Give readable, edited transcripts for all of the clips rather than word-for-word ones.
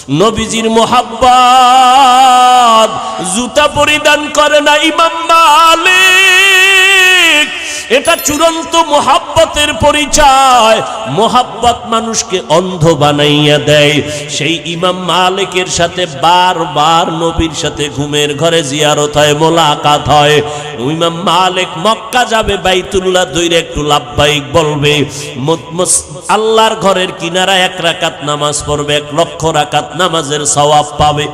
নবীজির মুহাব্বত জুতা পরিধান করে না ইমাম মালিক। এটা চূড়ান্ত মুহাব্বতের পরিচয়। মুহাব্বত মানুষকে অন্ধ বানাইয়া দেয়। সেই ইমাম মালিকের সাথে বারবার নবীর সাথে ঘুমের ঘরে জিয়ারত হয়, মোলাকাত হয়। ইমাম মালিক মক্কা যাবে, বাইতুল্লাহ ধরে একটু লাব্বাইক বলবে, আল্লাহর ঘরের কিনারা 1 রাকাত নামাজ পড়বে, 1 লক্ষ রাকাত নামাজের সওয়াব পাবে।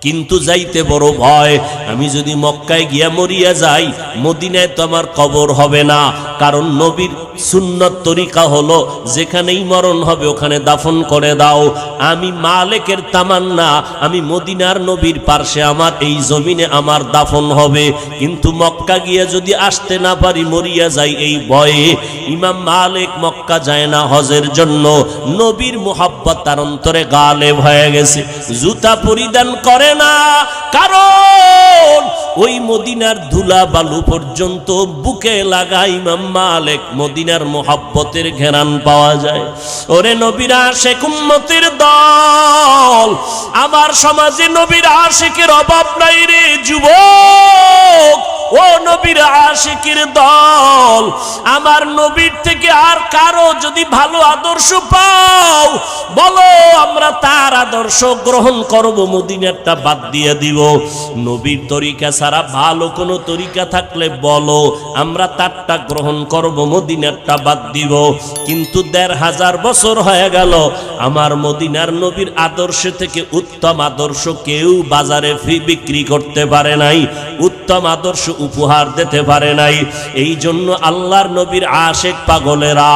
কিন্তু যাইতে বড় ভয়, আমি যদি মক্কায় গিয়া মরিয়া যাই, মদিনায় তো আমার কবর হবে না। কারণ নবীর সুন্নত তরিকা হলো যেখানেই মরণ হবে ওখানে দাফন করে দাও। আমি মালিকের তামান্না, আমি মদিনার নবীর পার্শ্বে আমার এই জমিনে আমার দাফন হবে। কিন্তু মক্কা গিয়া যদি আসতে না পারি, মরিয়া যাই এই ভয়ে, ইমাম মালিক মক্কা যায় না হজের জন্য। নবীর মুহাব্বত তার অন্তরে গালেব হয়ে গেছে, জুতা পরিধান করে না। কারণ ওই মদিনার ধুলা বালু পর্যন্ত বুকে লাগা ইমাম মালিক মদিনার মুহাব্বতের ঘেরান পাওয়া যায়। ওরে নবীর আশিক উম্মতের দল, আমার সমাজে নবীর আশিকের অভাব নাই রে যুবক। ও নবীর আশিকের দল, আমার নবীর থেকে আর কারো যদি ভালো আদর্শ পাও, বলো আমরা তার আদর্শ গ্রহণ করব, মদিনারটা বাদ দিয়ে দিব। নবীর তরিকা ছাড়া ভালো কোনো তরিকা থাকলে বলো, আমরা তারটা গ্রহণ করব, মদিনারটা বাদ দিব। কিন্তু 1500 বছর হয়ে গেল, আমার মদিনার নবীর আদর্শ থেকে উত্তম আদর্শ কেউ বাজারে বিক্রি করতে পারে নাই, উত্তম আদর্শ উপহার দিতে পারে নাই। এই জন্য আল্লাহর নবীর আশিক পাগলেরা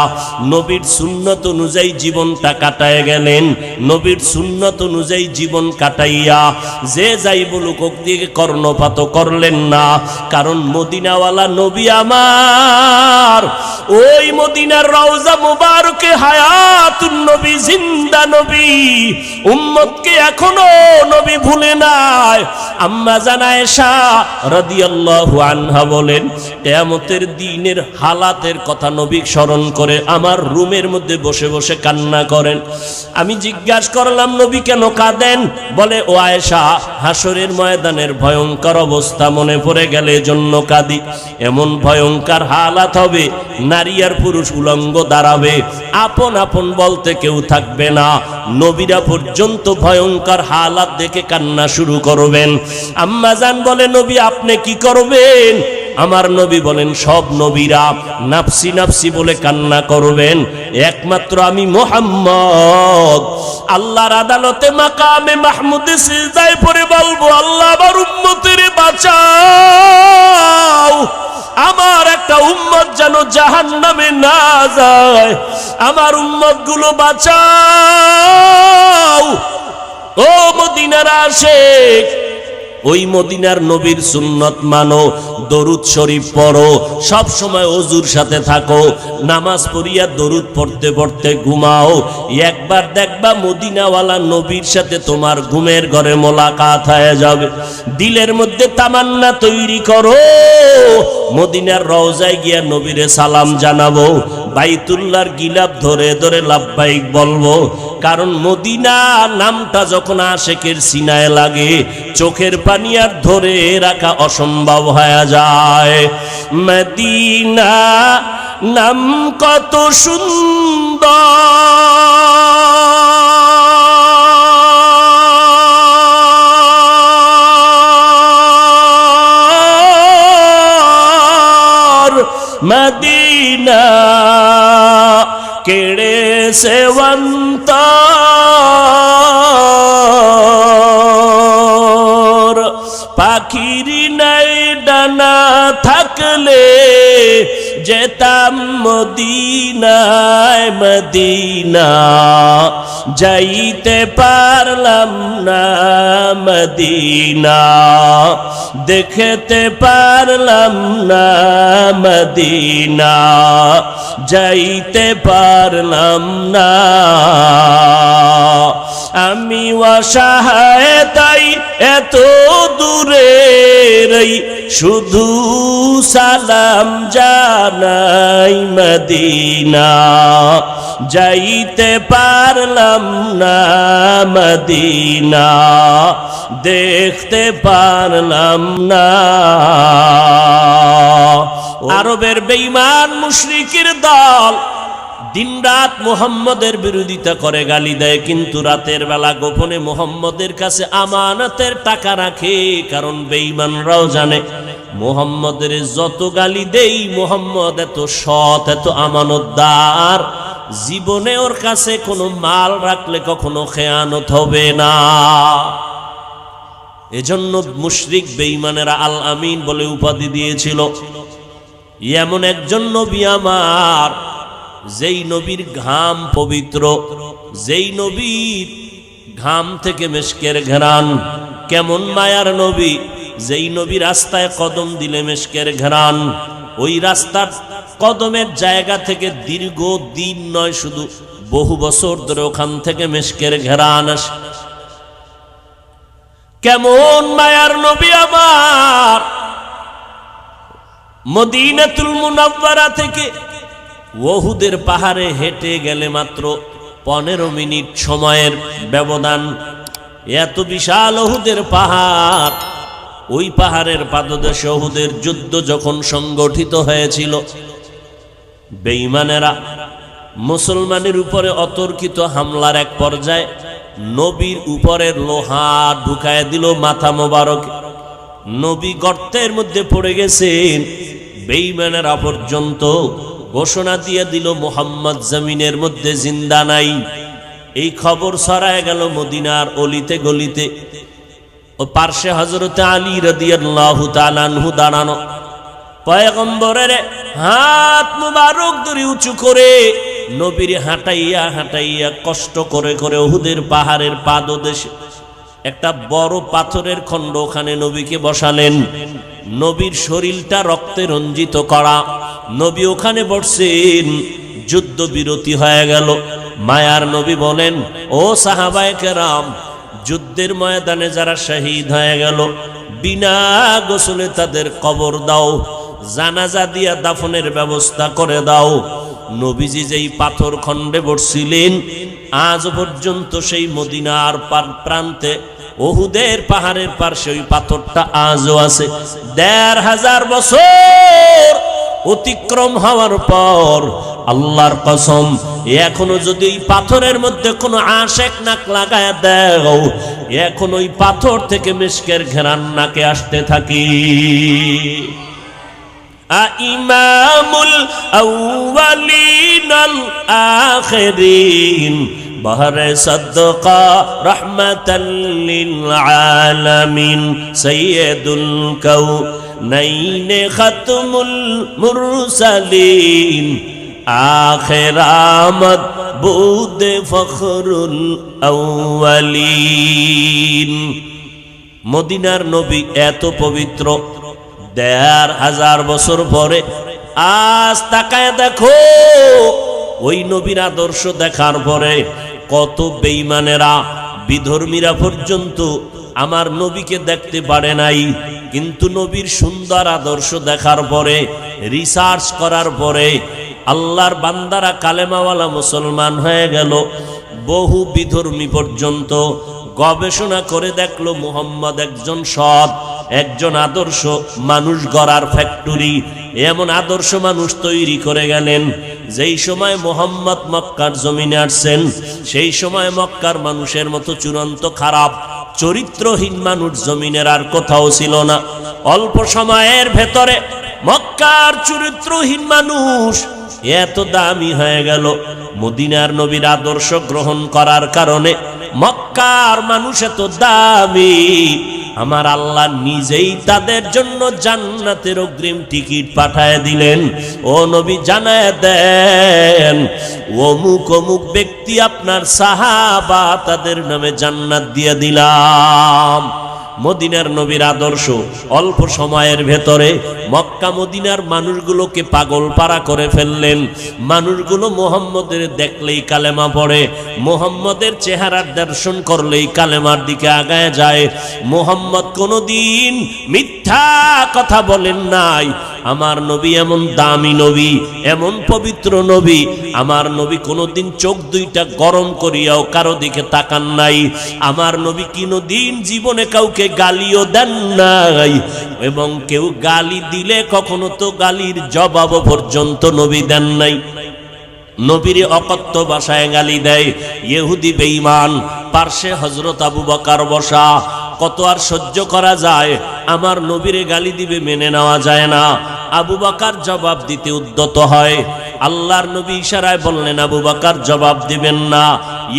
নবীর সুন্নত অনুযায়ী জীবনটা কাটায় গেলেন। নবীর সুন্নত অনুযায়ী জীবন কাটাইয়া যে যাই বলুক দিকে কর্ণপাত করলেন না। কারণ মদিনাওয়ালা নবী আমার, ওই মদিনার রওজা মুবারকে হায়াতুন নবী, জিন্দা নবী, উম্মতকে এখনো নবী ভুলে নাই। আম্মা জান আয়েশা রাদিয়াল্লাহু আনহা বলেন, কিয়ামতের দিনের হালাতের কথা নবী স্মরণ করে আমার রুমের মধ্যে বসে বসে কান্না করেন। আমি জিজ্ঞাসা করলাম, নবী কেন কাঁদেন? বলে, ও আয়েশা, হাসরের ময়দানের ভয়ঙ্কর অবস্থা মনে পড়ে গেলে এজন্য কাঁদি। এমন ভয়ঙ্কর হালাত হবে, নারী আর পুরুষ উলঙ্গ দাঁড়াবে, আপন আপন বলতে কেউ থাকবে না। নবীরা পর্যন্ত ভয়ঙ্কর হালাত দেখে কান্না শুরু করবেন। আম্মা জান বলে, নবী আপনি কি করবেন? আমার নবী বলেন, সব নবীরা নাফসি নাফসি বলে কান্না করবেন, একমাত্র আমি মুহাম্মদ আল্লাহর আদালতে মাকামে মাহমুদে সিজদায় পড়ে বলবো, আল্লাহ আমার উম্মতের বাঁচাও, আমার একটা উম্মত যেন জাহান্নামে না যায়, আমার উম্মত গুলো বাঁচাও। ও মদিনার আশিক, ওই মদিনার নবীর সুন্নত মানো, দরুদ শরীফ পড়ো, সব সময় ওযুর সাথে থাকো, নামাজ পড়িয়া দরুদ পড়তে পড়তে ঘুমাও। একবার দেখবা মদিনাওয়ালা নবীর সাথে তোমার ঘুমের ঘরে মোলাকাত হয়ে যাবে। দিলের মধ্যে তামান্না তৈরি করো, মদিনার রওজায় গিয়া নবীরে সালাম জানাবো, বাইতুল্লাহর গিলাফ ধরে ধরে লাব্বাইক বলবো। কারণ মদিনা নামটা যখন আশিকের সিনায় লাগে, চোখের পানি আর ধরে রাখা অসম্ভব হয়ে যায়। মদিনা নাম কত সুন্দর, মদিনা কেড়ে সেবন্ত পাখির নাই ডানা থাকলে যেতাম মদিনায়, মদিনা যাইতে পারলাম না, মদিনা দেখতে পারলাম না, মদিনা যাইতে পারলাম না। আমি অসহায় তাই এত দূরে রই, শুধু সালাম জানাই মদিনা। যাইতে পারলাম না মদিনা, দেখতে পারলাম না। আরবের বেঈমান মুশরিকের দল দিনরাত মুহাম্মদের বিরোধিতা করে, গালি দেয়, কিন্তু রাতের বেলা গোপনে মুহাম্মদের কাছে আমানতের টাকা রাখে। কারণ বেঈমানরাও জানে মুহাম্মদের যত গালি দেই, মুহাম্মদ এত সৎ, এত আমানতদার, জীবনে ওর কাছে কোনো মাল রাখলে কখনো খেয়ানত হবে না। এজন্য মুশরিক বেঈমানেরা আল আমিন বলে উপাধি দিয়েছিল। এমন একজন নবী আমার, যেই নবীর ঘাম পবিত্র, যেই নবীর ঘাম থেকে মেশকের ঘ্রাণ। কেমন মায়ার নবী, যেই নবী রাস্তায় কদম দিলে মেশকের ঘ্রাণ। ওই রাস্তার কদমের জায়গা থেকে দীর্ঘ দিন নয়, শুধু বহু বছর ধরে ওখান থেকে মেশকের ঘ্রাণ আসে। কেমন মায়ার নবী আমার, মদিনাতুল মুনাওয়ারা থেকে উহুদের পাহাড়ে হেঁটে গেলে মাত্র 15 মিনিট সময়ের ব্যবধান। এত বিশাল উহুদের পাহাড়, ওই পাহাড়ের পাদদেশে উহুদের যুদ্ধ যখন সংগঠিত হয়েছিল, বেঈমানেরা মুসলমানের উপরে অতর্কিত হামলার এক পর্যায়ে নবীর উপরের লোহা ঢুকায় দিল মাথা মোবারক। নবী গর্তের মধ্যে পড়ে গেছেন। বেঈমানেরা পর্যন্ত ঘোষণা দিয়ে দিল মুহাম্মদ জমিনের মধ্যে জিন্দা নাই। এই খবর ছড়ায় গেল মদিনার অলিতে গলিতে। ও পার্শ্বে হযরত আলী রাদিয়াল্লাহু তাআলা আনহু দাঁড়ানো, পয়গম্বরের হাত মুবারক ধরে উঁচু করে নবীর হাঁটাইয়া হাঁটাইয়া কষ্ট করে করে উহুদের পাহাড়ের পাদদেশে একটা বড় পাথরের খণ্ড, ওখানে নবীকে বসালেন। নবীর শরীরটা রক্তে রঞ্জিত করা, নবী ওখানে বসছেন। যুদ্ধ বিরতি হয়ে গেল। মায়ার নবী বলেন, ও সাহাবায়ে কেরাম, যুদ্ধের ময়দানে যারা শহীদ হয়ে গেল, বিনা গোসলে তাদের কবর দাও, জানাজা দিয়া দাফনের ব্যবস্থা করে দাও। নবীজি যেই পাথর খণ্ডে বসছিলেন, আজ পর্যন্ত সেই মদিনার প্রান্তে উহুদের পাহাড়ের পাশে ওই পাথরটা আজও আছে। 1500 বছর অতিক্রম হওয়ার পর আল্লাহর কসম, এখনো যদি এই পাথরের মধ্যে কোনো আশেক নাক লাগায় দাও, এখন ওই পাথর থেকে মিশকের ঘ্রাণ নাকে আসতে থাকি। ইমামুল আউয়ালিন আল আখিরিন, বহরে সদকা রহমাতাল লিল আলামিন, সাইয়্যিদুল কাউনাইন খাতমুল মুরসালিন, আখির আমদ বুদ ফখরুল আউয়ালিন। মদিনার নবী এত পবিত্র, 1500 বছর পরে আজ তাকায় দেখো, ওই নবীর আদর্শ দেখার পরে কত বেঈমানেরা, বিধর্মীরা পর্যন্ত আমার নবীকে দেখতে পারে নাই। কিন্তু নবীর সুন্দর আদর্শ দেখার পরে, রিসার্চ করার পরে আল্লাহর বান্দারা কালেমাওয়ালা মুসলমান হয়ে গেল। বহু বিধর্মী পর্যন্ত গবেষণা করে দেখলো মুহাম্মদ একজন সৎ, একজন আদর্শ মানুষ গড়ার ফ্যাক্টরি। এমন আদর্শ মানুষ তৈরি করে গেলেন। যেই সময় মুহাম্মদ মক্কার জমিনে আসছেন, সেই সময় মক্কার মানুষের মতো চূড়ান্ত খারাপ চরিত্রহীন মানুষ জমিনের আর কোথাও ছিল না। অল্প সময়ের ভেতরে মক্কার চরিত্রহীন মানুষ এত দামি হয়ে গেল। মদিনার নবীর আদর্শ গ্রহণ করার কারণে মক্কার মানুষ এত দামি, আমার আল্লাহ নিজেই তাদের জন্য জান্নাতের অগ্রিম টিকিট পাঠায় দিলেন। ও নবী জানায় দেন, অমুক অমুক ব্যক্তি আপনার সাহাবা, তাদের নামে জান্নাত দিয়ে দিলাম। মদিনার নবীর আদর্শ অল্প সময়ের ভেতরে মক্কা মদিনার মানুষগুলোকে পাগল পারা করে ফেললেন। মানুষগুলো মুহাম্মদের দেখলেই কালেমা পড়ে, মুহাম্মদের চেহারার দর্শন করলেই কালেমার দিকে আগায় যায়। মুহাম্মদ কোনোদিন মিথ্যা কথা বলেন নাই, আমার নবী এমন দামি নবী, এমন পবিত্র নবী, আমার নবী কোনোদিন চোখ দুইটা গরম করিয়াও কারো দিকে তাকান নাই। আমার নবী কোনোদিন জীবনে কাউকে গালিও দেন নাই, এবং কেউ গালি দিলে কখনো তো গালির জবাব পর্যন্ত নবী দেন নাই। নবীর অকথ্য ভাষায় গালি দেয় ইহুদি বেঈমান, পার্শ্বে হযরত আবু বকর বসা। কত আর সহ্য করা যায়? আমার নবীরে গালি দিবে, মেনে নেওয়া যায় না। আবু বকর জবাব দিতে উদ্যত হয়। আল্লাহর নবী ইশারায় বললেন আবু বকর জবাব দিবেন না।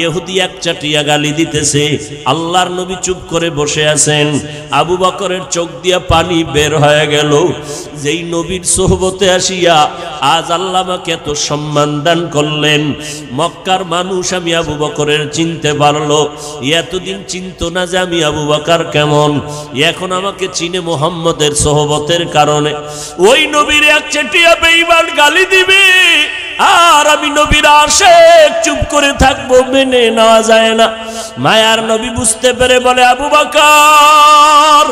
ইহুদি এক চাটিয়া গালি দিতেছে, আল্লাহর নবী চুপ করে বসে আছেন। আবু বকরের চোখ দিয়া পানি বের হয়ে গেল। যেই নবীর সোহবতে আসিয়া আজ আল্লাহ আমাকে এত সম্মান দান করলেন, মক্কার মানুষ আমি আবু বকরের চিনতে পারলো। এতদিন চিনত না যে আমি আবু বকর কেমন, এখন আমাকে চিনে মুহাম্মদের সোহবতের কারণে। ওই নবীর এক চাটিয়া বেঈমান গালি দিবে, আর আমি নবীর আশিক চুপ করে থাকবো, মেনে নেওয়া যায় না। মায়ার নবী বুঝতে পেরে বলে আবু বকর,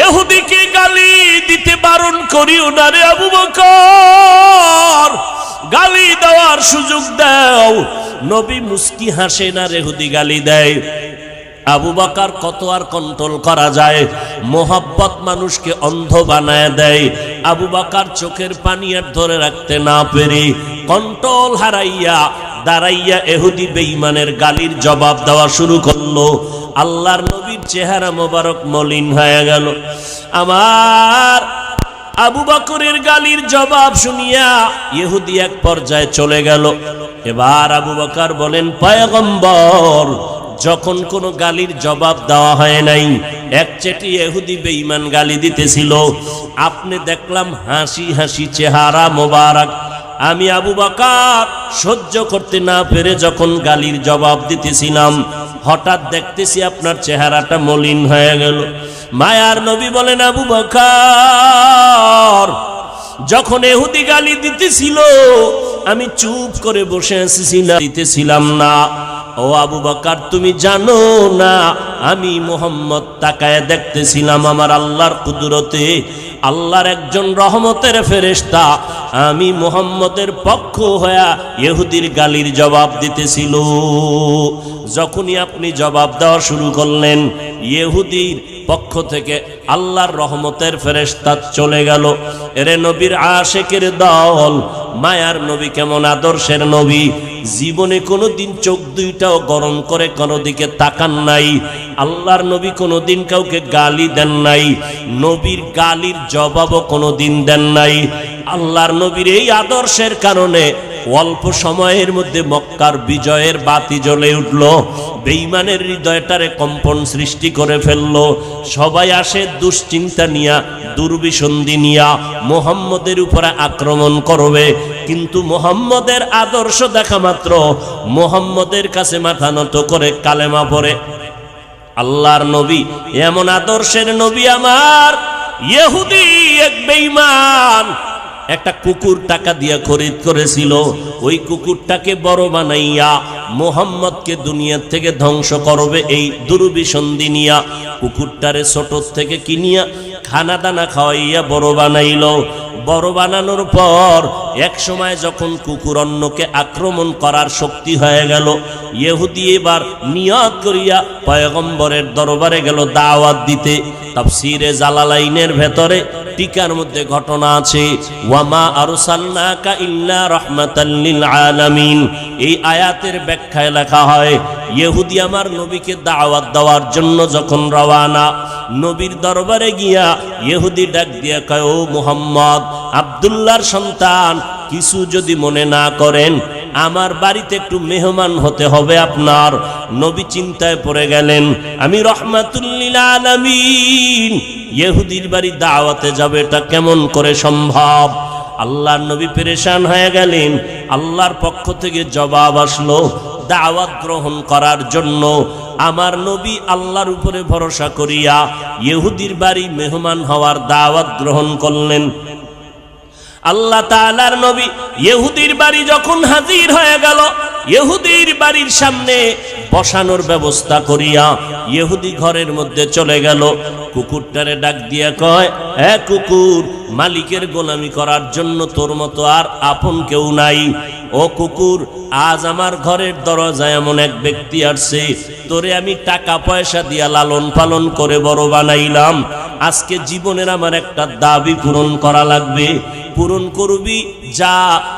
ইহুদিকে গালি দিতে বারণ করিও না রে আবু বকর, গালি দেওয়ার সুযোগ দাও। নবী মুস্কি হাসে না, ইহুদি গালি দেয়। আবু বকর কত আর কন্ট্রোল করা যায়? মোহাব্বত মানুষকে অন্ধ বানায় দেয়। আবু বকর চোখের পানি আর ধরে রাখতে না পেরে কন্ট্রোল হারাইয়া দাঁড়াইয়া ইহুদি বেঈমানের গালির জবাব দেওয়া শুরু করলো। আল্লাহর নবীর চেহারা মোবারক মলিন হয়ে গেল। আমার আবু বকরের গালির জবাব শুনিয়া ইহুদি এক পর্যায়ে চলে গেল। এবার আবু বকর বলেন, পয়গম্বর, যখন কোনো গালির জবাব দেওয়া হয় নাই, একচেটি ইহুদি বেঈমান গালি দিতেছিল, আপনি দেখলাম হাসি হাসি চেহারা মোবারক। আমি আবু বকর সহ্য করতে না পেরে যখন গালির জবাব দিতেছিলাম, হঠাৎ দেখতেছি আপনার চেহারাটা মলিন হয়ে গেল। মায়ার নবী বলেন, আবু বকর, যখন ইহুদি গালি দিতেছিল আমি চুপ করে বসে দিতেছিলাম না। ও আবু বকর, তুমি জানো না আমি মুহাম্মদ তাকায় দেখতেছিলাম আমার আল্লাহর কুদরতে, আল্লাহর একজন রহমতের ফেরেশতা আমি মুহাম্মদের পক্ষ হয়ে ইহুদির গালির জবাব দিতেছিল। যখনই আপনি জবাব দেওয়া শুরু করলেন, ইহুদির পক্ষ থেকে আল্লাহর রহমতের ফেরেশতা চলে গেল। এরে নবীর আশিকের দল, মায়ার নবী কেমন আদর্শের নবী, জীবনে কোনোদিন চোখ দুইটাও গরম করে কোনো দিকে তাকান নাই। আল্লাহর নবী কোনোদিন কাউকে গালি দেন নাই, নবীর গালির জবাবও কোনোদিন দেন নাই। আল্লাহর নবীর এই আদর্শের কারণে অল্প সময়ের মধ্যে মক্কার বিজয়ের বাতি জ্বলে উঠল, বেঈমানের হৃদয়টারে কম্পন সৃষ্টি করে ফেলল। সবাই আসে দুশ্চিন্তা নিয়া, দুর্বিসন্ধি নিয়া মুহাম্মদের উপরে আক্রমণ করবে, কিন্তু মুহাম্মদের আদর্শ দেখা মাত্র মুহাম্মদের কাছে মাথা নত করে কালেমা পড়ে। আল্লাহর নবী এমন আদর্শের নবী আমার। ইহুদি এক বেঈমান একটা কুকুর টাকা দিয়া খরিদ করেছিল, ওই কুকুরটাকে বড় বানাইয়া মুহাম্মদকে দুনিয়া থেকে ধ্বংস করবে এই দুর্বিসন্ধি নিয়া কুকুরটারে ছোট থেকে কিনিয়া খানা দানা খাওয়াইয়া বড় বানাইল। বড় বানানোর পর এক সময় যখন কুকুর অন্যকে আক্রমণ করার শক্তি হয়ে গেল, ইহুদি এবার নিয়ত করিয়া পয়গম্বরের দরবারে গেল দাওয়াত দিতে। তাফসীরে জালালাইনের ভেতরে টিকার মধ্যে ঘটনা আছে, ওয়ামা আরসালনাকা ইল্লা রাহমাতাল লিল আলামিন। এই আয়াতের ব্যাখ্যায় লেখা হয়, ইহুদি আমার নবীকে দাওয়াত দেওয়ার জন্য যখন রওয়ানা, নবীর দরবারে গিয়া ইহুদি ডাক দিয়া কয়, ও মুহাম্মদ, আব্দুল্লাহর সন্তান, কিছু যদি মনে না করেন, আমার বাড়িতে একটু মেহমান হতে হবে আপনার। নবী চিন্তায় পড়ে গেলেন, আমি রাহমাতুল লিল আলামিন, ইহুদির বাড়ি দাওয়াতে যাবে, এটা কেমন করে সম্ভব? আল্লাহর নবী পেরেশান হয়ে গেলেন। আল্লাহর পক্ষ থেকে জবাব আসলো দাওয়াত গ্রহণ করার জন্য। আমার নবী আল্লাহর উপরে ভরসা করিয়া ইহুদির বাড়ি মেহমান হওয়ার দাওয়াত গ্রহণ করলেন। আল্লাহ তাআলার নবী ইহুদির বাড়ি যখন হাজির হয়ে গেল, ইহুদির বাড়ির সামনে বসানোর ব্যবস্থা করিয়া ইহুদি ঘরের মধ্যে চলে গেল। কুকুরটারে ডাক দিয়া কয়, এ কুকুর, মালিকের গোলামি করার জন্য তোর মতো আর আপন কেউ নাই। ও কুকুর, আজ আমার ঘরের দরজায় এমন এক ব্যক্তি আসছে, তোরে আমি টাকা পয়সা দিয়া লালন পালন করে বড় বানাইলাম। আজকে জীবনের আমার একটা দাবি পূরণ করা লাগবে, পূরণ করবি। যা,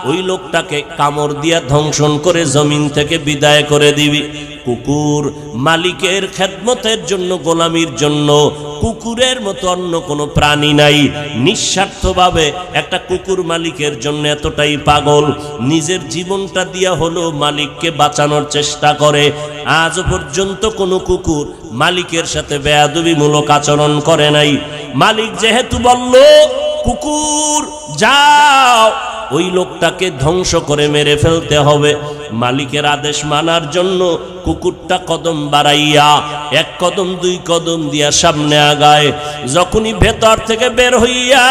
ওই লোকটাকে কামড় দিয়া ধ্বংসন করে জমিন থেকে বিদায় করে দিবি। কুকুর মালিকের খেদমতের জন্য, গোলামির জন্য কুকুরের মতো অন্য কোনো প্রাণী নাই। নিঃস্বার্থভাবে একটা কুকুর মালিকের জন্য এতটাই পাগল, নিজের জীবনটা দিয়া হলো মালিককে বাঁচানোর চেষ্টা করে। আজ পর্যন্ত কোনো কুকুর মালিকের সাথে বেয়াদবিমূলক আচরণ করে নাই। মালিক যেহেতু বলল, কুকুর যাও, ওই লোকটাকে ধ্বংস করে মেরে ফেলতে হবে, মালিকের আদেশ মানার জন্য কুকুরটা কদম বাড়াইয়া এক কদম দুই কদম দিয়া সামনে আগায়। যখনই ভেতর থেকে বের হইয়া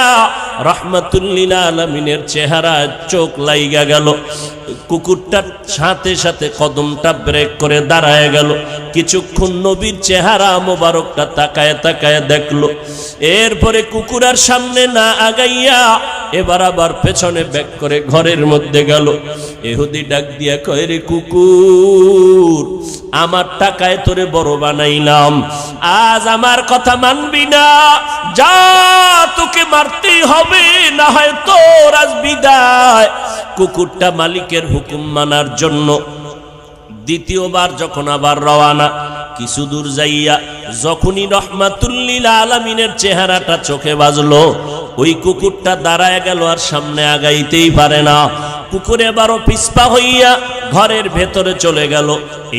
রাহমাতুল লিল আলামিনের চেহারা চোখ লাইগা গেল, কুকুরটার সাথে সাথে কদমটা ব্রেক করে দাঁড়ায় গেল। কিছুক্ষণ নবীর চেহারা মোবারকটা তাকায় তাকায় দেখলো। এরপরে কুকুরের সামনে না আগাইয়া এবার আবার পেছনে ব্যাক করে ঘরের মধ্যে গেল। ইহুদি ডাক দিয়া কয়, রে কুকুর, আমার টাকায় তোরে বড় বানাইলাম, আজ আমার কথা মানবি না? যা, তোকে মারতেই হবে, না হয় তোর আজ বিদায়। কুকুরটা মালিকের হুকুম মানার জন্য দ্বিতীয়বার যখন আবার রওয়ানা, কিছু দূর যাইয়া যখনই রাহমাতুল লিল আলামিনের চেহারাটা চোখে বাজলো, ওই কুকুরটা দাঁড়ায় গেল, আর সামনে আগাইতেই পারে না। কুকুর এবারও পিছপা হইয়া ঘরের ভেতরে চলে গেল।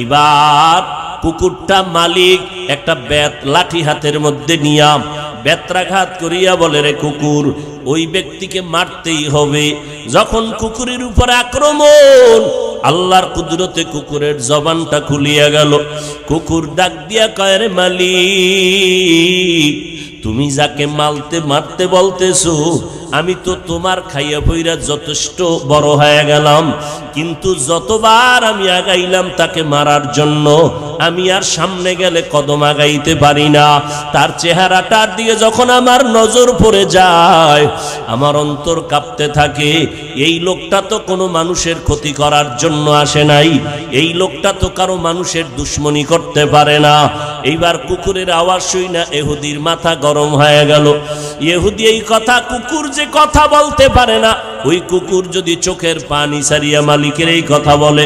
এবার কুকুরটা মালিক একটা বেত লাঠি হাতের মধ্যে নিয়া বেত্রাঘাত করিয়া বলে, রে কুকুর, ওই ব্যক্তিকে মারতেই হবে। যখন কুকুরের উপর আক্রমণ, আল্লাহর কুদরতে কুকুরের জবানটা খুলিয়া গেল। কুকুর ডাক দিয়া কয়, রে মালিক, তুমি যাকে মারতে বলতেছো, আমি তো তোমার খাইয়া পইরা যথেষ্ট বড় হয়ে গেলাম, কিন্তু যতবার আমি আগাইলাম তাকে মারার জন্য, আমি আর সামনে গেলে কদম আগাইতে পারি না। তার চেহারাটার দিকে যখন আমার নজর পড়ে যায়, আমার অন্তর কাঁপতে থাকে। এই লোকটা তো কোনো মানুষের ক্ষতি করার জন্য আসে নাই, এই লোকটা তো কারো মানুষের দুশ্মনী করতে পারে না। এইবার কুকুরের আওয়াজ শুই না ইহুদির মাথা গরম হয়ে গেল। ইহুদি এই কথা, কুকুর যে কথা বলতে পারে না, ওই কুকুর যদি চোখের পানি সারিয়া মালিকের এই কথা বলে,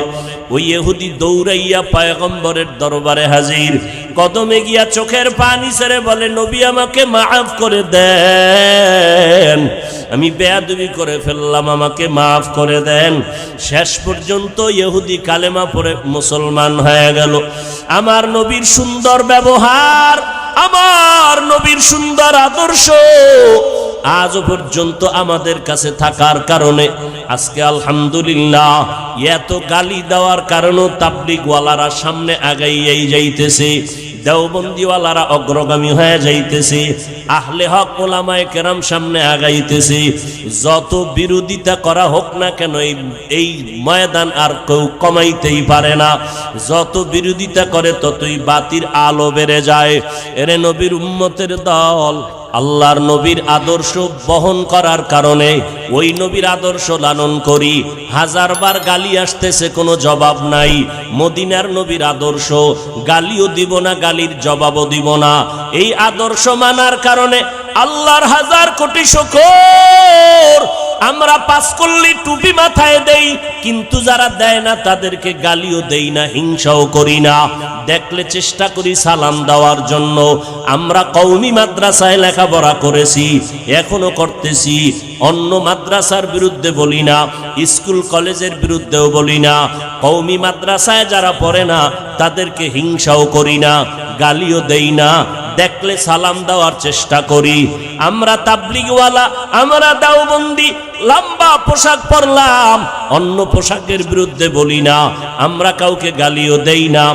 ওই ইহুদি দৌড়াইয়া পয়গম্বরের দরবারে হাজির। কদমে গিয়া চোখের পানি ছেড়ে বলে, নবী আমাকে মাফ করে দেন, আমি বেয়াদবি করে ফেললাম, আমাকে মাফ করে দেন। শেষ পর্যন্ত ইহুদি কালেমা পড়ে মুসলমান হয়ে গেল। আমার নবীর সুন্দর ব্যবহার, আমার নবীর সুন্দর আদর্শ আজ পর্যন্ত আমাদের কাছে থাকার কারণে আজকে আলহামদুলিল্লাহ এত গালি দেওয়ার কারণেও তাবলীগওয়ালারা সামনে আগাইয়াই যাইতেছে, দেওবন্দিওয়ালারা অগ্রগামী হয়ে যাইতেছে, আহলে হক ওলামায়ে কেরাম সামনে আগাইতেছে। যত বিরোধিতা করা হোক না কেন, এই ময়দান আর কেউ কমাইতেই পারে না। যত বিরোধিতা করে ততই বাতির আলো বেড়ে যায়। এরে নবীর উম্মতের দল, আল্লাহর নবীর আদর্শ বহন করার কারণে ওই নবীর আদর্শ লালন করি। হাজারবার গালি আসতেছে, কোনো জবাব নাই। মদিনার নবীর আদর্শ, গালিও দিব না, গালির জবাবও দিব না। এই আদর্শ মানার কারণে আল্লাহর হাজার কোটি শুকর। আমরা পাঁচ কল্লি টুপি মাথায় দেই, কিন্তু যারা দেয় না তাদেরকে গালিও দেই না, হিংসাও করি না। দেখলে চেষ্টা করি সালাম দেওয়ার জন্য। আমরা কওমি মাদ্রাসায় লেখাপড়া করেছি, এখনো করতেছি। অন্য মাদ্রাসার বিরুদ্ধে বলি না, স্কুল কলেজের বিরুদ্ধেও বলি না। কওমি মাদ্রাসায় যারা পড়ে না তাদেরকে হিংসাও করি না, গালিও দেই না। দেখলে সালাম দেওয়ার চেষ্টা করি। আমরা তাবলীগওয়ালা, আমরা দেওবন্দি, লম্বা পোশাক পরলাম, অন্য পোশাকের বিরুদ্ধে বলি না, আমরা কাউকে গালিও দেই না।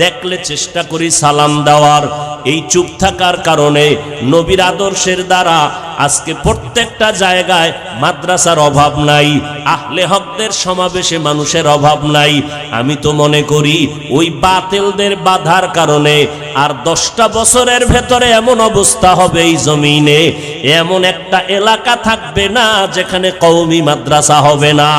দেখলে চেষ্টা করি সালাম দেওয়ার। এই চুপ থাকার কারণে নবীর আদর্শের দ্বারা আজকে প্রত্যেকটা জায়গায় মাদ্রাসার অভাব নাই, আহলে হকদের সমাবেশে মানুষের অভাব নাই। আমি তো মনে করি ওই বাতিলদের বাধার কারণে আর 10টা বছরের ভেতরে এমন অবস্থা হবে এই জমিনে, এমন একটা এলাকা থাকবে না যেখানে কওমি মাদ্রাসা হবে না।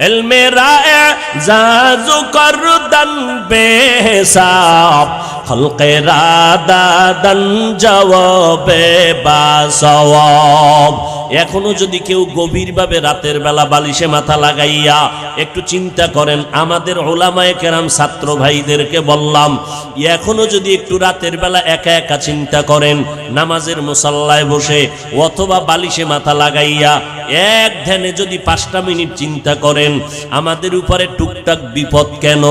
ইলমে রায়ে জাজু করদান বেহিসাব, খলকে রাদাদান জওয়াবে বাসওয়াব। এখনো যদি কেউ গভীরভাবে রাতের বেলা বালিশে মাথা লাগাইয়া একটু চিন্তা করেন, আমাদের উলামায়ে কেরাম ছাত্র ভাইদেরকে বললাম, এখনো যদি একটু রাতের বেলা একা একা চিন্তা করেন, নামাজের মুসাল্লায় বসে অথবা বালিশে মাথা লাগাইয়া এক ধ্যানে যদি 5টা মিনিট চিন্তা করেন, আমাদের উপরে টুকটাক বিপদ কেন?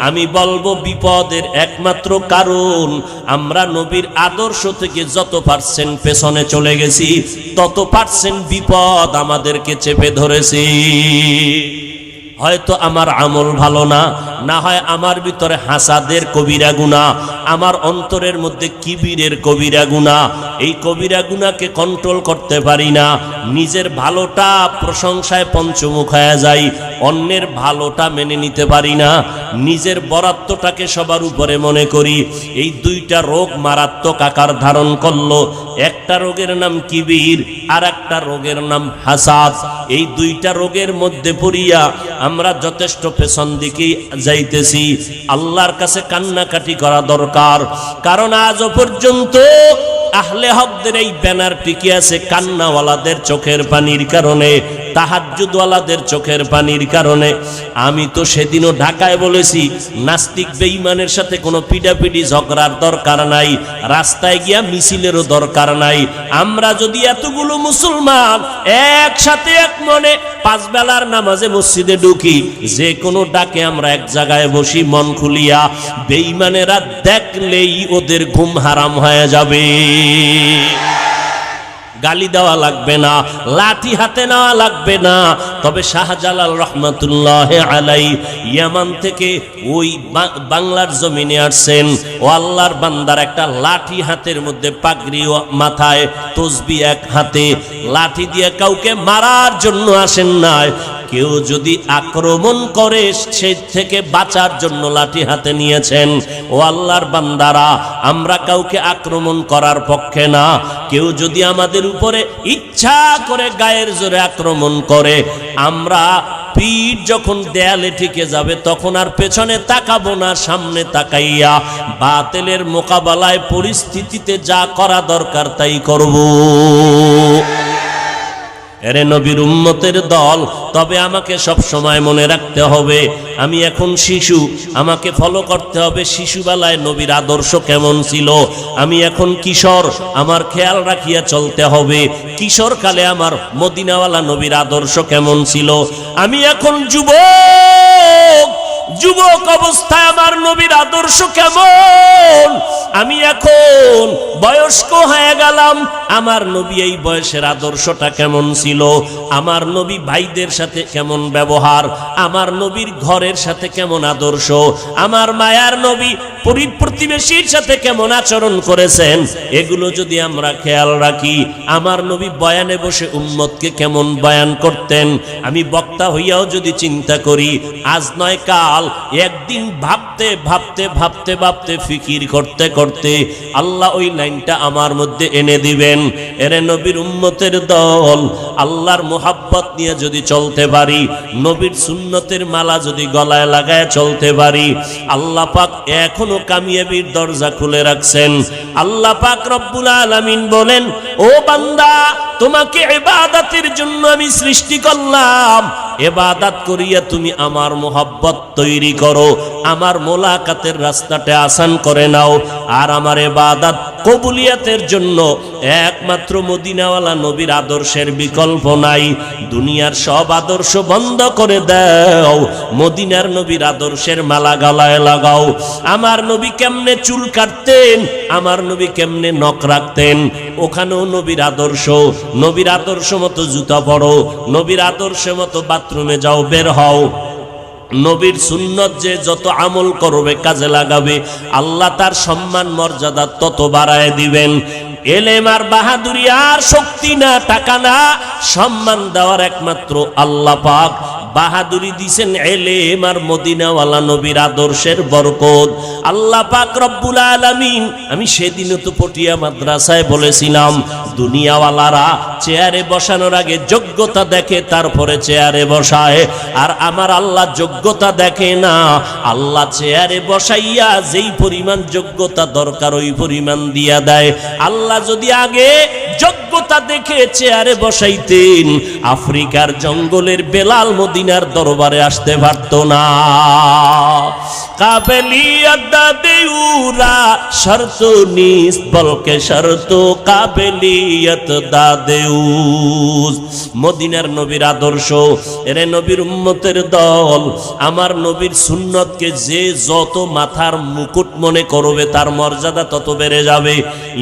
আমি বলবো বিপদের একমাত্র কারণ আমরা নবীর আদর্শ থেকে যত পার্সেন্ট পেছনে চলে গেছি, তত পার্সেন্ট বিপদ আমাদেরকে চেপে ধরেছি। হয়তো আমার আমল ভালো না, না হয় আমার ভিতরে হাসাদের কবিরা গুনাহ, আমার অন্তরের মধ্যে কিবিরের কবিরা গুনাহ। এই কবিরা গুনাহকে কন্ট্রোল করতে পারি না, নিজের ভালোটা প্রশংসায় পঞ্চমুখ হয়ে যাই, অন্যের ভালোটা মেনে নিতে পারি না, নিজের বরাত্মটাকে সবার উপরে মনে করি। এই 2টা রোগ মারাত্মক আকার ধারণ করলো। একটা রোগের নাম কিবির, আর একটা রোগের নাম হাসাদ। এই 2টা রোগের মধ্যে পড়িয়া আমরা যথেষ্ট পেছন দিকে যাইতেছি। আল্লাহর কাছে কান্নাকাটি করা দরকার, কারণ আজও পর্যন্ত আহলে হকদের এই ব্যানার টিকে আছে কান্নাওয়ালাদের চোখের পানির কারণে, তাহাজ্জুদওয়ালাদের চোখের পানির কারণে। আমি তো সেদিনও ঢাকায় বলেছি, নাস্তিক বেঈমানের সাথে কোনো পিটাপিটি ঝগড়ার দরকার নাই, রাস্তায় গিয়া মিছিলেরও দরকার নাই। আমরা যদি এতগুলো মুসলমান একসাথে এক মনে 5 বেলার নামাজে মসজিদে ঢুকি, যে কোনো ডাকে আমরা এক জায়গায় বসি মন খুলিয়া, বেঈমানেরা দেখলেই ওদের ঘুম হারাম হয়ে যাবে। গালি দেওয়া লাগবে না, লাঠি হাতে নেওয়া লাগবে না। তবে শাহজালাল রহমাতুল্লাহ আলাই ইয়ামান থেকে ওই বাংলার জমিনে আসছেন, ও আল্লাহর বান্দার একটা লাঠি হাতের মধ্যে, পাগড়ি মাথায়, তসবি এক হাতে, লাঠি দিয়ে কাউকে মারার জন্য আসেন নাই। কেউ যদি আক্রমণ করে সে থেকে বাঁচার জন্য লাঠি হাতে নিয়েছেন। ও আল্লাহর বান্দারা, আমরা কাউকে আক্রমণ করার পক্ষে না। কেউ যদি আমাদের উপরে ইচ্ছা করে গায়ের জোরে আক্রমণ করে, আমরা পিঠ যখন দেয়ালে ঠেকে যাবে তখন আর পেছনে তাকাবো না, সামনে তাকাইয়া বাতিলের মোকাবেলায় পরিস্থিতিতে যা করা দরকার তাই করব। এরে নবীর উম্মতের দল, তবে আমাকে সব সময় মনে রাখতে হবে আমি এখন শিশু, আমাকে ফলো করতে হবে শিশুবেলায় নবীর আদর্শ কেমন ছিল। আমি এখন কিশোর, আমার খেয়াল রাখিয়া চলতে হবে কিশোরকালে আমার মদিনাওয়ালা নবীর আদর্শ কেমন ছিল। আমি এখন যুবক, যুবক অবস্থায় আমার নবীর আদর্শ কেমন। আমি এখন বয়স্ক হয়ে গেলাম, আমার নবী এই বয়সের আদর্শটা কেমন ছিল। আমার নবী ভাইদের সাথে কেমন ব্যবহার, আমার নবীর ঘরের সাথে কেমন আদর্শ, আমার মায়ার নবী প্রতিবেশীর সাথে কেমন আচরণ করেছেন, এগুলো যদি আমরা খেয়াল রাখি, আমার নবী বয়ানে বসে উম্মতকে কেমন বয়ান করতেন, আমি বক্তা হইয়াও যদি চিন্তা করি, আজ নয় কাল, একদিন ভাবতে ভাবতে ভাবতে ভাবতে ফিকির করতে করতে আল্লাহ ওই লাইনটা আমার মধ্যে এনে দিবেন। এরে নবীর উম্মতের দল, আল্লাহর মুহাব্বত নিয়ে যদি চলতে পারি, নবীর সুন্নতের মালা যদি গলায় লাগায় চলতে পারি, আল্লাহ পাক এখনো কামিয়াবির দরজা খুলে রাখছেন। আল্লাহ পাক রব্বুল আলামিন বলেন, ও বান্দা, তোমাকে ইবাদতের জন্য আমি সৃষ্টি করলাম, ইবাদত করিয়া তুমি আমার মুহাব্বত তৈরি করো, আমার মোলাকাতের রাস্তাটা আসান করে নাও। আর আমার ইবাদত কবুলিয়াতের জন্য একমাত্র মদিনাওয়ালা নবীর আদর্শের বিকল্প নাই। দুনিয়ার সব আদর্শ বন্ধ করে দাও, মদিনার নবীর আদর্শের মালা গলায় লাগাও। আমার নবী কেমনে চুল কাটতেন, আমার নবী কেমনে নখ রাখতেন, ওখানেও নবীর আদর্শ। নবীর আদর্শ মতো জুতা পরো, নবীর আদর্শ মতো বাথরুমে যাও, বের হও। নবীর সুন্নত যে যত আমল করবে, কাজে লাগাবে, আল্লাহ তার সম্মান মর্যাদা তত বাড়ায় দিবেন। এলেম আর বাহাদুরি আর শক্তি না, টাকা না, সম্মান দেওয়ার একমাত্র আল্লাহ পাক। বাহাদুরি দিছেন এলেম আর মদিনাওয়ালা নবীর আদর্শের বরকত। আল্লাহ পাক রব্বুল আলামিন, আমি সেদিনও তো পটিয়া মাদ্রাসায় বলেছিলাম, দুনিয়াওয়ালারা চেয়ারে বসানোর আগে যোগ্যতা দেখে, তারপরে চেয়ারে বসায়। আর আমার আল্লাহ যোগ্যতা দেখে না, আল্লাহ চেয়ারে বসাইয়া যেই পরিমাণ যোগ্যতা দরকার ওই পরিমাণ দিয়া দেয়। আল্লাহ যদি আগে যোগ্যতা দেখে চেয়ারে বসাইতেন, আফ্রিকার জঙ্গলের বেলাল মদিনার দরবারে আসতে পারত না। কাবেলিয়ত দাদেউরা শর্ত নিস বলকে শর্ত কাবেলিয়ত দাদেউস। মদিনার নবীর আদর্শ, এরে নবীর উম্মতের দল, আমার নবীর সুন্নতকে যে যত মাথার মুকুট মনে করবে তার মর্যাদা তত বেড়ে যাবে।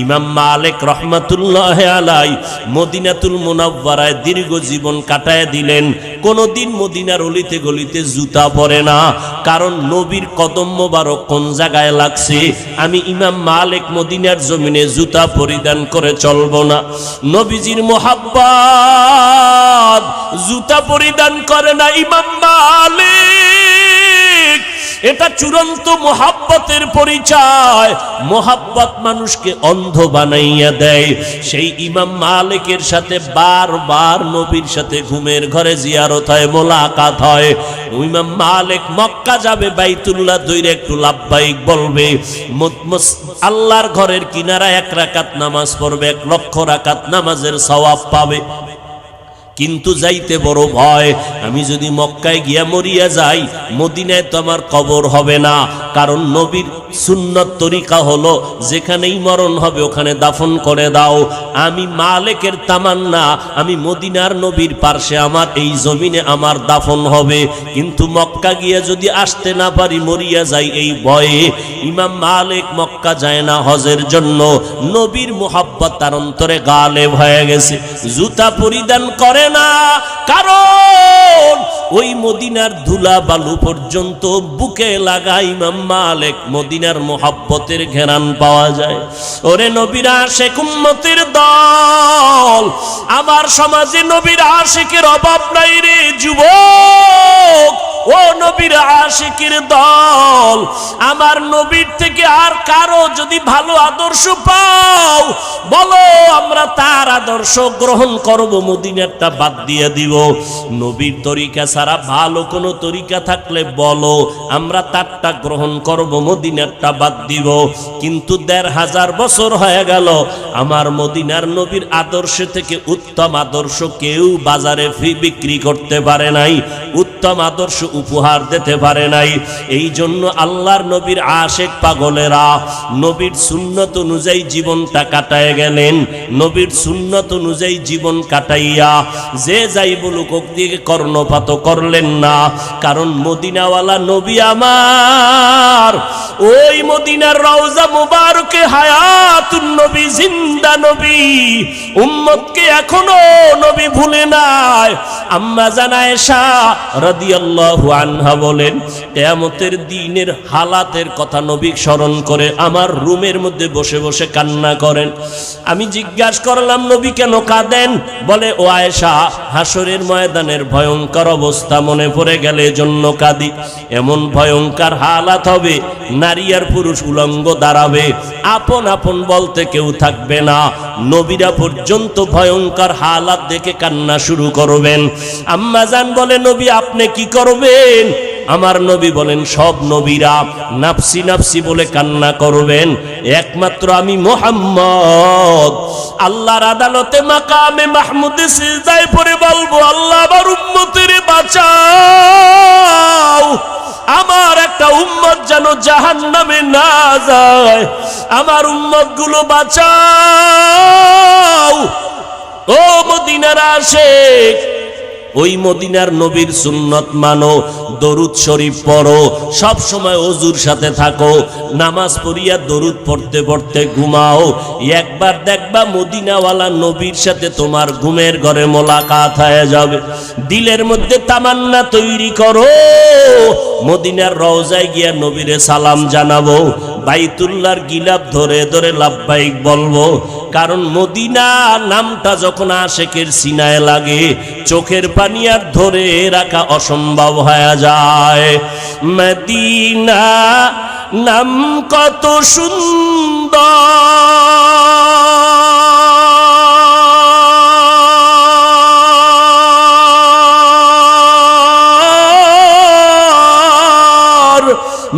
ইমাম মালিক রহমাতুল্লাহ আলাই মদিনাতুল মুনাওয়ারায় দীর্ঘ জীবন কাটায় দিলেন। কোনদিন মদিনার অলিতে গলিতে জুতা পরে না, কারণ নবীর কদম মোবারক কোন জায়গায় লাগছে। আমি ইমাম মালিক মদিনার জমিনে জুতা পরিধান করে চলবো না। নবীজির মোহাব্বত জুতা পরিধান করে না ইমাম মালিক। এটা চূড়ান্ত মোহাব্বতের পরিচয়। মোহাব্বত মানুষকে অন্ধ বানাইয়া দেয়। সেই ইমাম মালিকের সাথে বারবার নবীর সাথে ঘুমের ঘরে জিয়ারত হয়, মোলাকাত হয়। ইমাম মালিক মক্কা যাবে, বাইতুল্লাহ দইরে একটু লাব্বাইক বলবে, আল্লাহর ঘরের কিনারায় 1 রাকাত নামাজ পড়বে, 1 লক্ষ রাকাত নামাজের সওয়াব পাবে। কিন্তু যাইতে বড় ভয়, আমি যদি মক্কায় গিয়া মরিয়া যাই, মদিনায় তো আমার কবর হবে না। কারণ নবীর সুন্নত তরিকা হলো যেখানেই মরণ হবে ওখানে দাফন করে দাও। আমি মালিকের তামান্না, আমি মদিনার নবীর পার্শ্বে আমার এই জমিনে আমার দাফন হবে। কিন্তু মক্কা গিয়া যদি আসতে না পারি, মরিয়া যাই এই ভয়ে, ইমাম মালিক মক্কা যায় না হজের জন্য। নবীর মুহাব্বত তার অন্তরে গালেব হয়ে গেছে, জুতা পরিধান করে না। কারণ ওই মদিনার ধুলা বালু পর্যন্ত বুকে লাগা ইমাম মালিক মদিনার মুহাব্বতের ঘেরান পাওয়া যায়। ওরে নবীর আশিক উম্মতের দল, আমার সমাজে নবীর আশিকের অভাব নাই রে যুবক। ও নবীর আশিকের দল, আমার নবীর থেকে আর কারো যদি ভালো আদর্শ পাও বলো, আমরা তার আদর্শ গ্রহণ করব, মদিনারটা বাদ দিয়ে দিব। নবীর তরিকা ছাড়া ভালো কোনো তরিকা থাকলে বলো, আমরা তারটা গ্রহণ করব, মদিনারটা বাদ দিব। কিন্তু 1500 বছর হয়ে গেল, আমার মদিনার নবীর আদর্শ থেকে উত্তম আদর্শ কেউ বাজারে বিক্রি করতে পারে নাই, উত্তম আদর্শ উপহার দিতে পারে নাই। এই জন্য আল্লাহর নবীর আশিক পাগলেরা নবীর সুন্নত অনুযায়ী জীবনটা কাটায় গেলেন। নবীর সুন্নত অনুযায়ী জীবন কাটাইয়া যে যাই বলুক ওক দিকে কর্ণপাত করলেন না। কারণ মদিনাওয়ালা নবী আমার, ওই মদিনার রওজা মুবারকে হায়াতুন নবী, জিন্দা নবী, উম্মতকে এখনো নবী ভুলে নাই। আম্মা জান আয়েশা রাদিয়াল্লাহু আনহা বলেন, কিয়ামতের দিনের হালাতের কথা নবী স্মরণ করে আমার রুমের মধ্যে বসে বসে কান্না করেন। আমি জিজ্ঞাসা করলাম, নবী কেন কাঁদেন? বলে, ও আয়েশা, হাসরের ময়দানের ভয়ঙ্কর অবস্থা মনে পড়ে গেলে এজন্য কাঁদি। এমন ভয়ঙ্কর হালাত হবে, নারী আর পুরুষ উলঙ্গ দাঁড়াবে, আপন আপন বলতে কেউ থাকবে না। নবীরা পর্যন্ত ভয়ঙ্কর হালাত দেখে কান্না শুরু করবেন। আম্মা জান বলে, নবী আপনি কি করবেন? আমার নবী বলেন, সব নবীরা নাফসি নাফসি বলে কান্না করবেন, একমাত্র আমি মুহাম্মদ আল্লাহর আদালতে মাকামে মাহমুদে সিজদায় পড়ে বলবো, আল্লাহ আমার উম্মতের বাঁচাও, আমার একটা উম্মত যেন জাহান্নামে না যায়, আমার উম্মত গুলো বাঁচাও। ও মদিনার আশিক, ওই মদিনার নবীর সুন্নত মানো, দরুদ শরীফ পড়ো, সব সময় ওযুর সাথে থাকো, নামাজ পড়িয়া দরুদ পড়তে পড়তে ঘুমাও। একবার দেখবা মদিনাওয়ালা নবীর সাথে তোমার ঘুমের ঘরে মোলাকাত হয়ে যাবে। দিলের মধ্যে তামান্না তৈরি করো, মদিনার রওজায় গিয়া নবীরে সালাম জানাবো, বাইতুল্লাহর গিলাফ ধরে ধরে লাব্বাইক বলবো। কারণ মদিনা নামটা যখন আশেকের সিনায় লাগে চোখের পানি আর ধরে রাখা অসম্ভব হয়ে যায়। মদিনা নাম কত সুন্দর,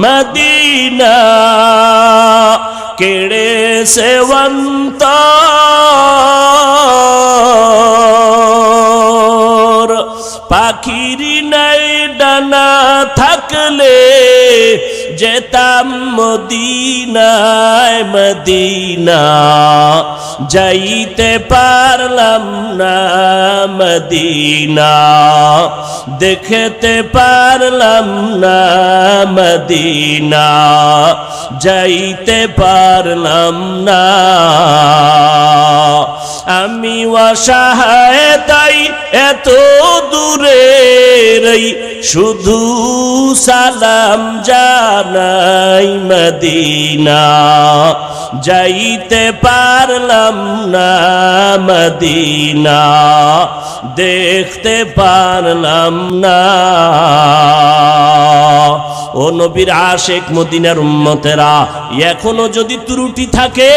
মদিনা কেড়ে সেবন্তর, পাখির নাই ডানা থাকলে যেতাম মদিনায়, মদিনা যাইতে পারলাম না, মদিনা দেখতে পারলাম না, মদিনা যাইতে পারলাম না। আমি অসহায় তাই এত দূরে রই, শুধু সালাম জানাই, মদিনা যাইতে পারলাম না, মদিনা দেখতে পারলাম না। ও নবীর আশেক মদিনার উম্মতেরা, এখনো যদি ত্রুটি থাকে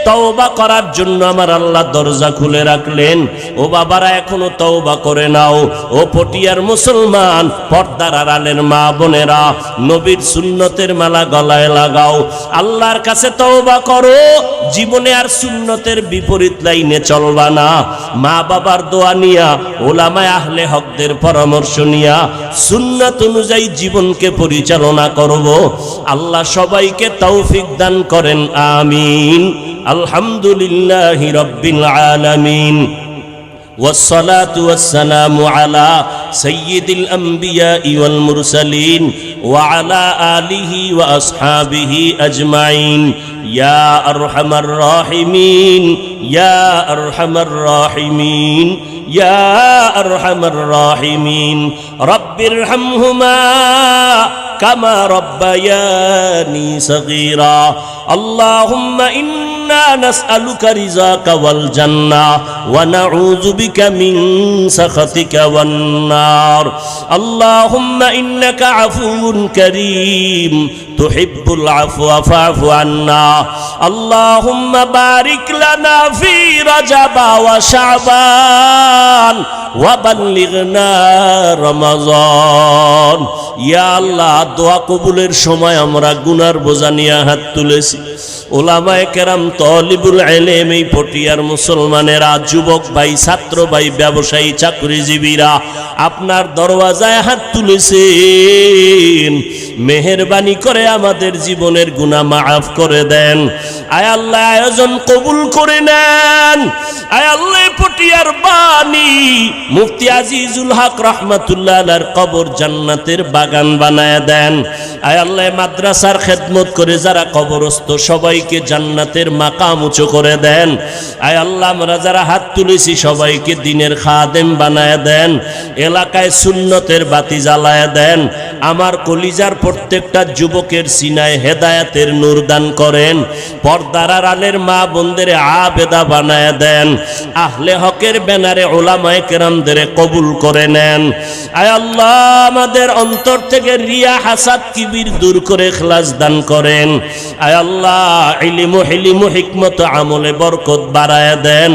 তওবা করার জন্য আমার আল্লাহ দরজা খুলে রাখলেন। ও বাবারা, এখনো তওবা করে নাও। ও পটিয়ার মুসলমান, পর্দার আড়ালের মা বোনেরা, নবীর সুন্নতের মালা গলায় লাগাও, আল্লাহর কাছে তওবা করো। জীবনে আর সুন্নতের বিপরীত লাইনে চলবা না। মা বাবার দোয়া নিয়া, ওলামায়ে আহলে হকদের পরামর্শ নিয়া সুন্নাত অনুযায়ী জীবনকে পরিচালনা করব। আল্লাহ সবাইকে তৌফিক দান করেন, আমিন। আলহামদুলিল্লাহি রাব্বিল আলামিন, والصلاة والسلام على سيد الأنبياء والمرسلين وعلى آله وأصحابه أجمعين يا أرحم الراحمين يا أرحم الراحمين يا أرحم الراحمين رب ارحمهما كما ربياني صغيرا اللهم إنا نسألك رضاك والجنة ونعوذ بك من سخطك والنار اللهم إنك عفو كريم تحب العفو فاعف عنا اللهم بارك لنا في رجب وشعبان وبلغنا رمضان يا الله দোয়া কবুলের সময় আমরা গুনার বোঝা নিয়ে হাত তুলেছি। ওলামায়ে কেরাম, তলিবুল ইলম, এই পটিয়ার মুসলমানেরা, যুবক ভাই, ছাত্র ভাই, ব্যবসায়ী, চাকরিজীবীরা আপনার দরওয়াজায় হাত তুলেছেন। মেহেরবানি করে আমাদের জীবনের গুনাহ মাফ করে দেন। আয় আল্লাহ, আয়োজন কবুল করে নেন। আয় আল্লাহ, পটিয়ার বাণী মুফতি আজিজুল হক রহমাতুল্লাহ আলাইহির কবর জান্নাতের বাগান বানায় দেন। আয় আল্লাহ, মাদ্রাসার খেদমত করে যারা কবরস্থ সবাইকে জান্নাতের মাকাম উঁচু করে দেন। আয় আল্লাহ, আমরা যারা হাত তুলেছি সবাইকে দ্বীনের খাদেম বানায় দেন। এলাকায় সুন্নতের বাতি জ্বালায় দেন। আমার কলিজার প্রত্যেকটা যুবকের সিনায় হেদায়েতের নূর দান করেন। পর্দার আড়ালের মা বোনদের আবেদা বানায় দেন। আহলে হকের ব্যানারে ওলামায়ে কেরামদের কবুল করে নেন। আয় আল্লাহ, আমাদের অন্তর থেকে রিয়া, হাসাদ, কিবির দূর করে ইখলাস দান করেন। আয় আল্লাহ, ইলম, হিলম, হিকমত, আমলে বরকত বাড়ায় দেন।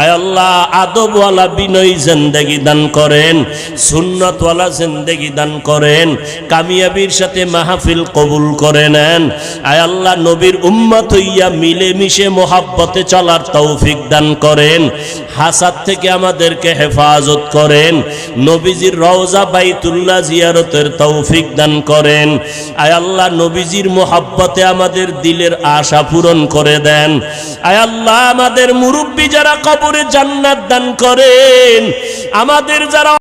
আয় আল্লাহ, আদবওয়ালা, বিনয়ী জিন্দেগি দান করেন। সুন্নতওয়ালা জিন্দেগি দান করেন। কামিয়াবির সাথে মাহফিল কবুল করে নেন। আয় আল্লাহ, নবীর উম্মত হইয়া মিলে মিশে মোহাব্বতে চলার তৌফিক দান করেন। হাসাদ থেকে আমাদেরকে হেফাজত করেন। নবীজির রওজা বাইতুল্লাহ জিয়ারতের তৌফিক দান করেন। আয় আল্লাহ, নবীজির মোহাব্বতে আমাদের দিলের আশা পূরণ করে দেন। আয় আল্লাহ, আমাদের মুরব্বী যারা কবরে জান্নাত দান করেন। আমাদের যারা